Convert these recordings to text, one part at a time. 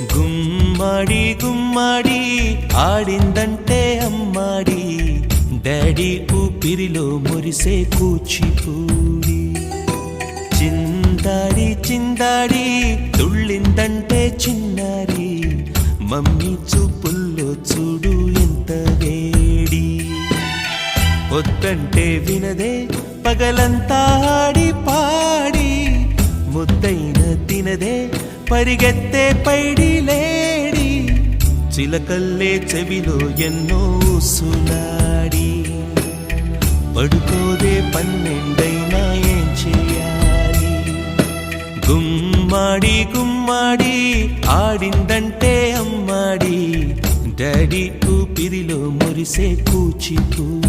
గుమ్మడి గుమ్మడి ఆడిందంటే అమ్మాడి, daddy ఊపిరిలో మురిసే కూచిపూడి. చిందాడి చిందాడి తుళ్ళిందంటే చిన్నారి, మమ్మీ చూపుల్లో చూడు ఎంత వేడి. వద్దంటే వినదే పగలంతా ఆడి పాడి, ముద్దైన తినదే పరిగెత్తే పైడి లేడి. చిలకల్లే చెవిలో ఎన్నో సులాడి, పడుకోదే పన్నెండైనా ఏం చేయాలి. గుమ్మాడి గుమ్మాడి ఆడిందంటే అమ్మాడి, డాడీ ఊపిరిలో మురిసే కూచిపూడి.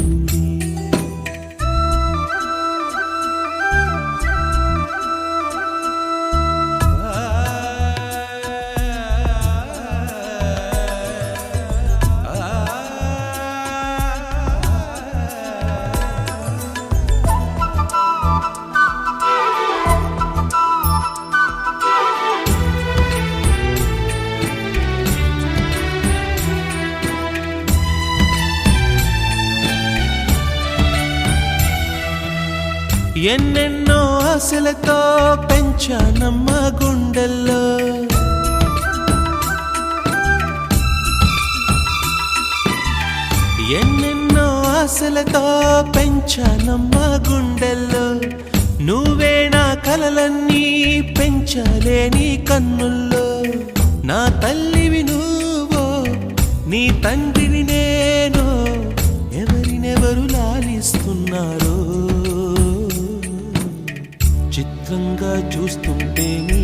ఎన్నెన్నో ఆశలతో పెంచానమ్మ గుండెల్లో, ఎన్నెన్నో ఆశలతో పెంచానమ్మ గుండెల్లో. నువ్వే నా కలలన్నీ పెంచాలే నీ కన్నుల్లో. నా తల్లివి నువ్వో నీ తండ్రిని నేను, ఎవరినెవరు లాలిస్తున్నారో. చిత్రంగా చూస్తుంటే నీ